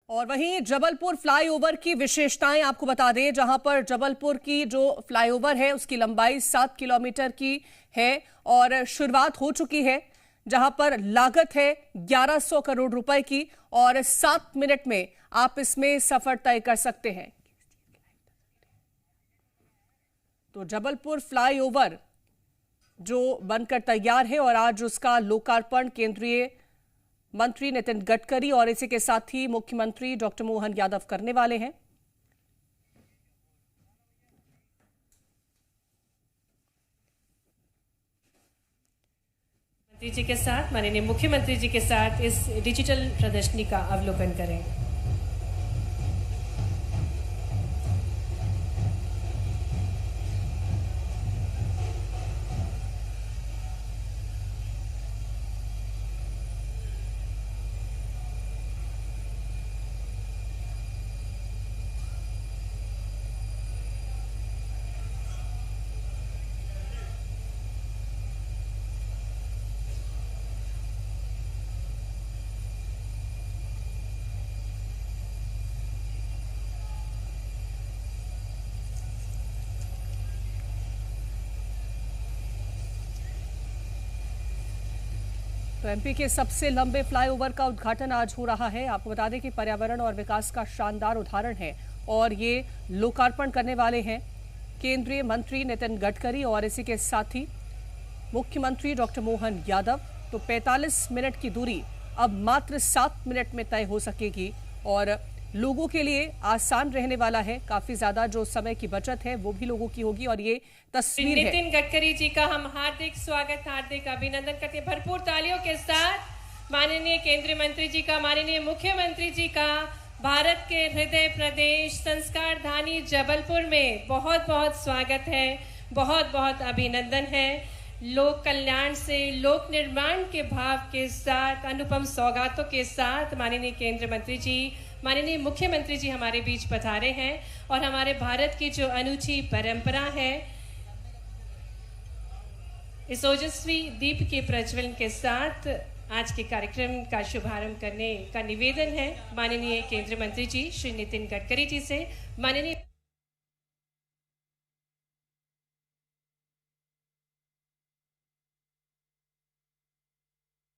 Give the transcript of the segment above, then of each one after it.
और वहीं जबलपुर फ्लाईओवर की विशेषताएं आपको बता दें, जहां पर जबलपुर की जो फ्लाईओवर है उसकी लंबाई 7 किलोमीटर की है और शुरुआत हो चुकी है, जहां पर लागत है 1100 करोड़ रुपए की और 7 मिनट में आप इसमें सफर तय कर सकते हैं। तो जबलपुर फ्लाईओवर जो बनकर तैयार है और आज उसका लोकार्पण केंद्रीय मंत्री नितिन गडकरी और इसी के साथ ही मुख्यमंत्री डॉक्टर मोहन यादव करने वाले हैं। मंत्री जी के साथ, माननीय मुख्यमंत्री जी के साथ इस डिजिटल प्रदर्शनी का अवलोकन करें। तो एमपी के सबसे लंबे फ्लाईओवर का उद्घाटन आज हो रहा है। आपको बता दें कि पर्यावरण और विकास का शानदार उदाहरण है और ये लोकार्पण करने वाले हैं केंद्रीय मंत्री नितिन गडकरी और इसी के साथ ही मुख्यमंत्री डॉक्टर मोहन यादव। तो 45 मिनट की दूरी अब मात्र 7 मिनट में तय हो सकेगी और लोगों के लिए आसान रहने वाला है। काफी ज्यादा जो समय की बचत है वो भी लोगों की होगी और ये तस्वीर है। नितिन गडकरी जी का हम हार्दिक स्वागत, हार्दिक अभिनंदन करते हैं भरपूर तालियों के साथ। माननीय केंद्रीय मंत्री जी का, माननीय मुख्यमंत्री जी का भारत के हृदय प्रदेश संस्कार धानी जबलपुर में बहुत बहुत स्वागत है, बहुत बहुत अभिनंदन है। लोक कल्याण से लोक निर्माण के भाव के साथ, अनुपम सौगातों के साथ माननीय केंद्रीय मंत्री जी, माननीय मुख्यमंत्री जी हमारे बीच पधारे हैं और हमारे भारत की जो अनूठी परंपरा है, इस ओजस्वी दीप के प्रज्वलन के साथ आज के कार्यक्रम का शुभारंभ करने का निवेदन है माननीय केंद्रीय मंत्री जी श्री नितिन गडकरी जी से। माननीय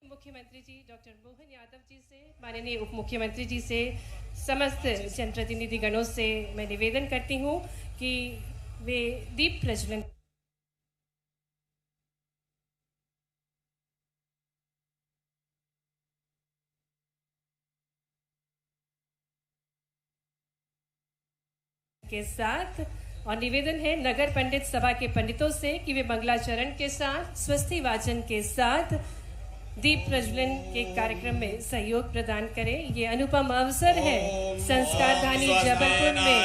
मुख्यमंत्री जी डॉक्टर मोहन यादव जी से, माननीय उप मुख्यमंत्री जी से, समस्त जनप्रतिनिधि गणों से मैं निवेदन करती हूं कि वे दीप प्रज्वलन के साथ, और निवेदन है नगर पंडित सभा के पंडितों से कि वे मंगलाचरण के साथ, स्वस्ति वाचन के साथ दीप प्रज्वलन के कार्यक्रम में सहयोग प्रदान करें। ये अनुपम अवसर है संस्कार धानी जबलपुर में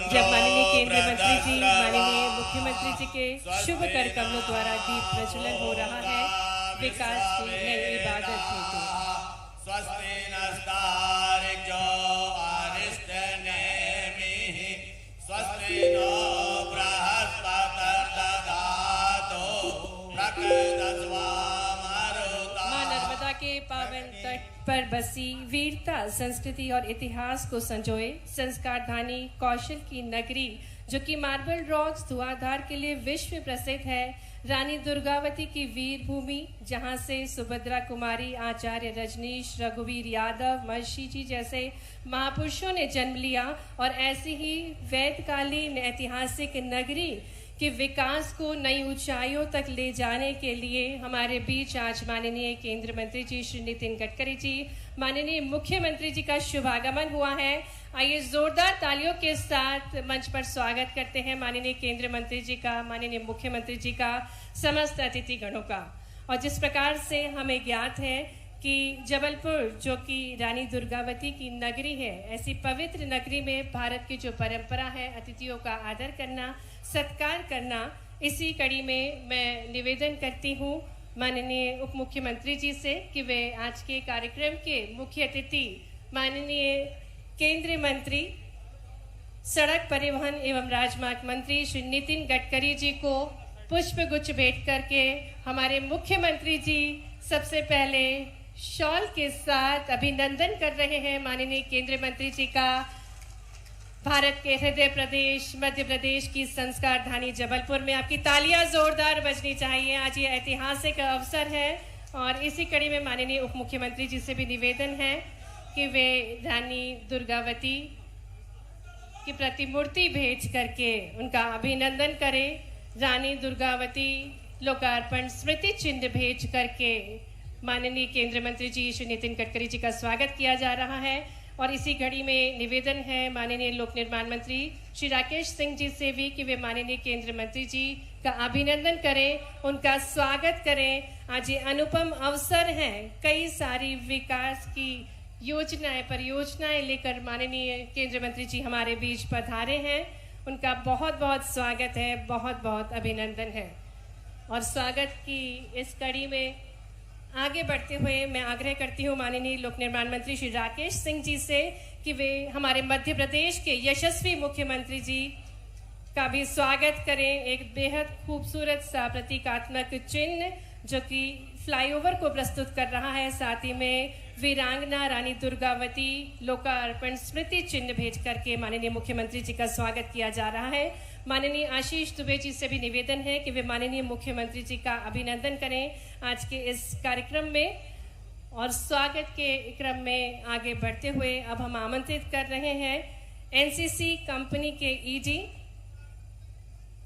जब माननीय केंद्रीय मंत्री जी, माननीय मुख्यमंत्री जी के शुभ कर कमलों द्वारा दीप प्रज्वलन हो रहा है विकास की नई इबादत हेतु। के पावन तट पर बसी वीरता, संस्कृति और इतिहास को संजोए संस्कार धानी कौशल की नगरी, जो कि मार्बल रॉक्स धुआंधार के लिए विश्व प्रसिद्ध है, रानी दुर्गावती की वीर भूमि, जहां से सुभद्रा कुमारी, आचार्य रजनीश, रघुवीर यादव, महर्षि जी जैसे महापुरुषों ने जन्म लिया, और ऐसी ही वैदकालीन ऐतिहासिक नगरी कि विकास को नई ऊंचाइयों तक ले जाने के लिए हमारे बीच आज माननीय केंद्रीय मंत्री जी श्री नितिन गडकरी जी, माननीय मुख्यमंत्री जी का शुभागमन हुआ है। आइए जोरदार तालियों के साथ मंच पर स्वागत करते हैं माननीय केंद्रीय मंत्री जी का, माननीय मुख्यमंत्री जी का, समस्त अतिथि गणों का। और जिस प्रकार से हमें ज्ञात है कि जबलपुर जो कि रानी दुर्गावती की नगरी है, ऐसी पवित्र नगरी में भारत की जो परंपरा है अतिथियों का आदर करना, सत्कार करना, इसी कड़ी में मैं निवेदन करती हूँ माननीय उप मुख्यमंत्री जी से कि वे आज के कार्यक्रम के मुख्य अतिथि माननीय केंद्रीय मंत्री सड़क परिवहन एवं राजमार्ग मंत्री श्री नितिन गडकरी जी को पुष्प गुच्छ भेंट करके हमारे मुख्यमंत्री जी सबसे पहले शॉल के साथ अभिनंदन कर रहे हैं माननीय केंद्रीय मंत्री जी का। भारत के हृदय प्रदेश मध्य प्रदेश की संस्कार धानी जबलपुर में आपकी तालियां जोरदार बजनी चाहिए। आज ये ऐतिहासिक अवसर है और इसी कड़ी में माननीय उप मुख्यमंत्री जी से भी निवेदन है कि वे रानी दुर्गावती की प्रतिमूर्ति भेज करके उनका अभिनंदन करें। रानी दुर्गावती लोकार्पण स्मृति चिन्ह भेज करके माननीय केंद्रीय मंत्री जी श्री नितिन गडकरी जी का स्वागत किया जा रहा है। और इसी घड़ी में निवेदन है माननीय लोक निर्माण मंत्री श्री राकेश सिंह जी से भी कि वे माननीय केंद्रीय मंत्री जी का अभिनंदन करें, उनका स्वागत करें। आज ये अनुपम अवसर है, कई सारी विकास की योजनाएं परियोजनाएं लेकर माननीय केंद्रीय मंत्री जी हमारे बीच पधारे हैं। उनका बहुत बहुत स्वागत है, बहुत बहुत अभिनंदन है। और स्वागत की इस कड़ी में आगे बढ़ते हुए मैं आग्रह करती हूँ माननीय लोक निर्माण मंत्री श्री राकेश सिंह जी से कि वे हमारे मध्य प्रदेश के यशस्वी मुख्यमंत्री जी का भी स्वागत करें। एक बेहद खूबसूरत सा प्रतीकात्मक चिन्ह जो कि फ्लाईओवर को प्रस्तुत कर रहा है, साथ ही में वीरांगना रानी दुर्गावती लोकार्पण स्मृति चिन्ह भेज करके माननीय मुख्यमंत्री जी का स्वागत किया जा रहा है। माननीय आशीष दुबे जी से भी निवेदन है कि वे माननीय मुख्यमंत्री जी का अभिनंदन करें आज के इस कार्यक्रम में। और स्वागत के क्रम में आगे बढ़ते हुए अब हम आमंत्रित कर रहे हैं एनसीसी कंपनी के ईडी,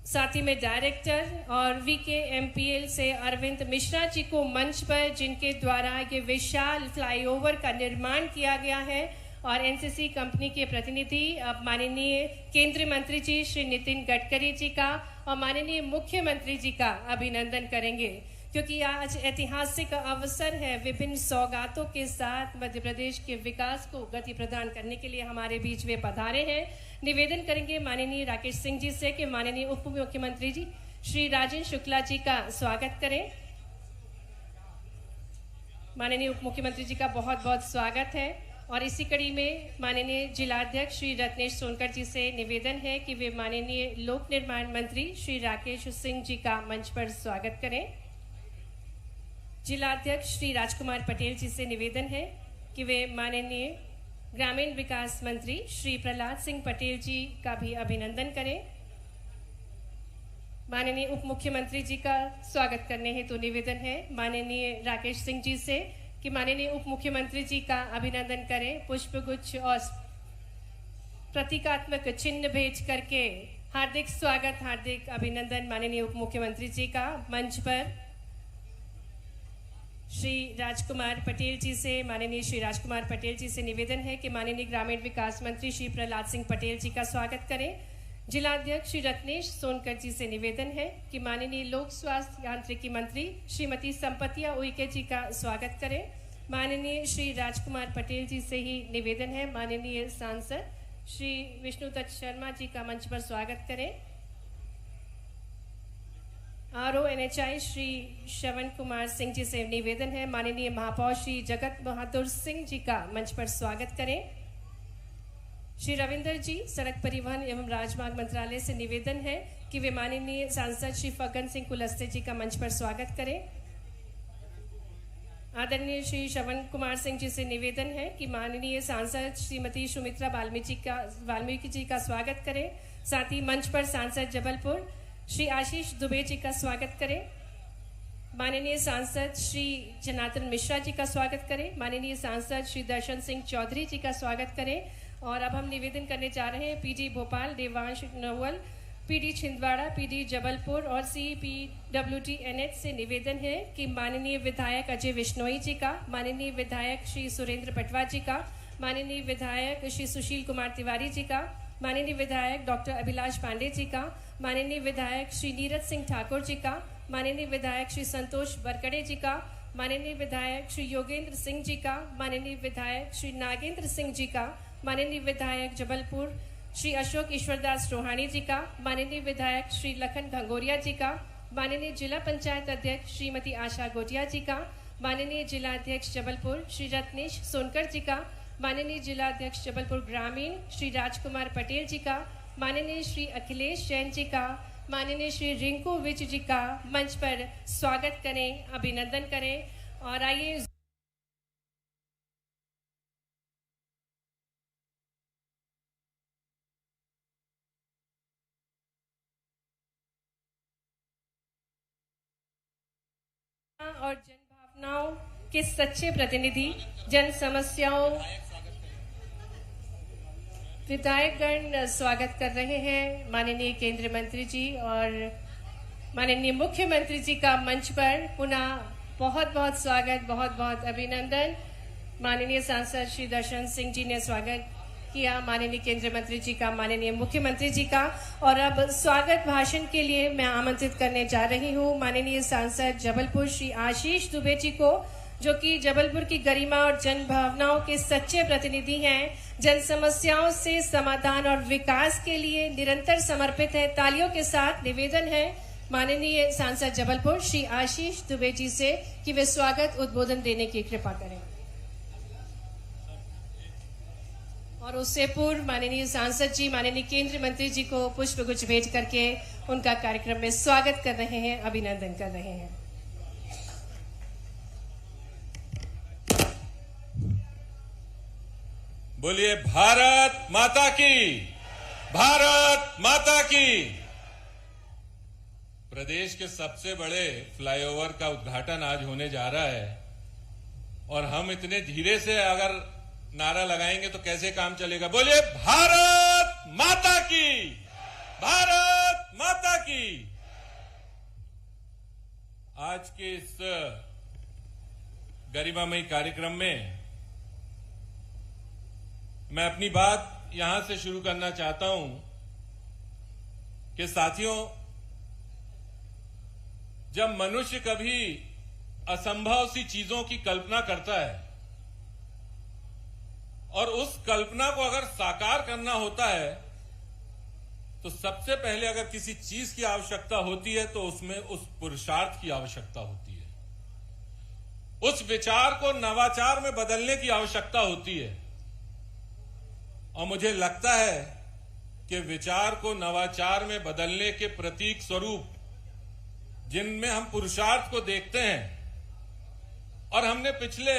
साथ ही में डायरेक्टर और VKMPL से अरविंद मिश्रा जी को मंच पर, जिनके द्वारा ये विशाल फ्लाईओवर का निर्माण किया गया है। और एनसीसी कंपनी के प्रतिनिधि अब माननीय केंद्रीय मंत्री जी श्री नितिन गडकरी जी का और माननीय मुख्यमंत्री जी का अभिनंदन करेंगे, क्योंकि आज ऐतिहासिक अवसर है। विभिन्न सौगातों के साथ मध्य प्रदेश के विकास को गति प्रदान करने के लिए हमारे बीच वे पधारे हैं। निवेदन करेंगे माननीय राकेश सिंह जी से कि माननीय उप मुख्यमंत्री जी श्री राजेंद्र शुक्ला जी का स्वागत करें। माननीय उप मुख्यमंत्री जी का बहुत बहुत स्वागत है। और इसी कड़ी में माननीय जिलाध्यक्ष श्री रत्नेश सोनकर जी से निवेदन है कि वे माननीय लोक निर्माण मंत्री श्री राकेश सिंह जी का मंच पर स्वागत करें। जिलाध्यक्ष श्री राजकुमार पटेल जी से निवेदन है कि वे माननीय ग्रामीण विकास मंत्री श्री प्रहलाद सिंह पटेल जी का भी अभिनंदन करें। माननीय उप मुख्यमंत्री जी का स्वागत करने हेतु निवेदन है माननीय राकेश सिंह जी से कि माननीय उप मुख्यमंत्री जी का अभिनंदन करें। पुष्पगुच्छ और प्रतीकात्मक चिन्ह भेज करके हार्दिक स्वागत, हार्दिक अभिनंदन माननीय उप मुख्यमंत्री जी का। मंच पर श्री राजकुमार पटेल जी से, माननीय श्री राजकुमार पटेल जी से निवेदन है कि माननीय ग्रामीण विकास मंत्री श्री प्रहलाद सिंह पटेल जी का स्वागत करें। जिलाध्यक्ष श्री रत्नेश सोनकर जी से निवेदन है कि माननीय लोक स्वास्थ्य यांत्रिकी मंत्री श्रीमती संपतिया उइके जी का स्वागत करें। माननीय श्री राजकुमार पटेल जी से ही निवेदन है माननीय सांसद श्री विष्णुदत्त शर्मा जी का मंच पर स्वागत करें। RONHI श्री श्रवण कुमार सिंह जी से निवेदन है माननीय महापौर श्री जगत बहादुर सिंह जी का मंच पर स्वागत करें। श्री रविंदर जी सड़क परिवहन एवं राजमार्ग मंत्रालय से निवेदन है कि वे माननीय सांसद श्री फग्गन सिंह कुलस्ते जी का मंच पर स्वागत करें। आदरणीय श्री श्रवण कुमार सिंह जी से निवेदन है कि माननीय सांसद श्रीमती सुमित्रा वाल्मीकि जी का स्वागत करें। साथ ही मंच पर सांसद जबलपुर श्री आशीष दुबे जी का स्वागत करें। माननीय सांसद श्री जनार्दन मिश्रा जी का स्वागत करें। माननीय सांसद श्री दर्शन सिंह चौधरी जी का स्वागत करें। और अब हम निवेदन करने जा रहे हैं PD Bhopal Devansh Naval, PD Chhindwara, PD Jabalpur और CPWD NH से निवेदन है कि माननीय विधायक अजय विश्नोई जी का, माननीय विधायक श्री सुरेंद्र पटवा जी का, माननीय विधायक श्री सुशील कुमार तिवारी जी का, माननीय विधायक डॉक्टर अभिलाष पांडे जी का, माननीय विधायक श्री नीरज सिंह ठाकुर जी का, माननीय विधायक श्री संतोष बरकड़े जी का, माननीय विधायक श्री योगेंद्र सिंह जी का, माननीय विधायक श्री नागेंद्र सिंह जी का, माननीय विधायक जबलपुर श्री अशोक ईश्वरदास रोहाणी जी का, माननीय विधायक श्री लखन घंगोरिया जी का, माननीय जिला पंचायत अध्यक्ष श्रीमती आशा गोटिया जी का, माननीय जिला अध्यक्ष जबलपुर श्री रत्नेश सोनकर जी का, माननीय जिला अध्यक्ष जबलपुर ग्रामीण श्री राजकुमार पटेल जी का, माननीय श्री अखिलेश जैन जी का, माननीय श्री रिंकू विज जी का मंच पर स्वागत करें, अभिनंदन करें। और आइए और जन भावनाओं के सच्चे प्रतिनिधि, जन समस्याओं विधायकगण स्वागत कर रहे हैं माननीय केंद्रीय मंत्री जी और माननीय मुख्यमंत्री जी का मंच पर पुनः बहुत बहुत स्वागत, बहुत बहुत अभिनंदन। माननीय सांसद श्री दर्शन सिंह जी ने स्वागत किया माननीय केंद्रीय मंत्री जी का, माननीय मुख्यमंत्री जी का। और अब स्वागत भाषण के लिए मैं आमंत्रित करने जा रही हूं माननीय सांसद जबलपुर श्री आशीष दुबे जी को, जो कि जबलपुर की गरिमा और जन भावनाओं के सच्चे प्रतिनिधि हैं, जन समस्याओं से समाधान और विकास के लिए निरंतर समर्पित है। तालियों के साथ निवेदन है माननीय सांसद जबलपुर श्री आशीष दुबे जी से कि वे स्वागत उद्बोधन देने की कृपा करें। और उससे पूर्व माननीय सांसद जी माननीय केंद्रीय मंत्री जी को पुष्पगुच्छ भेज करके उनका कार्यक्रम में स्वागत कर रहे हैं, अभिनंदन कर रहे हैं। बोलिए भारत माता की, भारत माता की। प्रदेश के सबसे बड़े फ्लाईओवर का उद्घाटन आज होने जा रहा है और हम इतने धीरे से अगर नारा लगाएंगे तो कैसे काम चलेगा। बोलिए भारत माता की, भारत माता की। आज के इस गरिमामयी कार्यक्रम में मैं अपनी बात यहां से शुरू करना चाहता हूं कि साथियों, जब मनुष्य कभी असंभव सी चीजों की कल्पना करता है और उस कल्पना को अगर साकार करना होता है तो सबसे पहले अगर किसी चीज की आवश्यकता होती है तो उसमें उस पुरुषार्थ की आवश्यकता होती है, उस विचार को नवाचार में बदलने की आवश्यकता होती है। और मुझे लगता है कि विचार को नवाचार में बदलने के प्रतीक स्वरूप जिनमें हम पुरुषार्थ को देखते हैं और हमने पिछले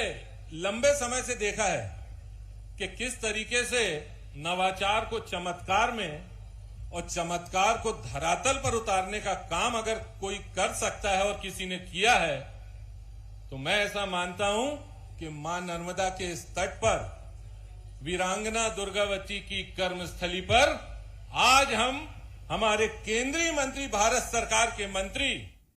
लंबे समय से देखा है कि किस तरीके से नवाचार को चमत्कार में और चमत्कार को धरातल पर उतारने का काम अगर कोई कर सकता है और किसी ने किया है तो मैं ऐसा मानता हूं कि मां नर्मदा के इस तट पर वीरांगना दुर्गावती की कर्मस्थली पर आज हम हमारे केंद्रीय मंत्री, भारत सरकार के मंत्री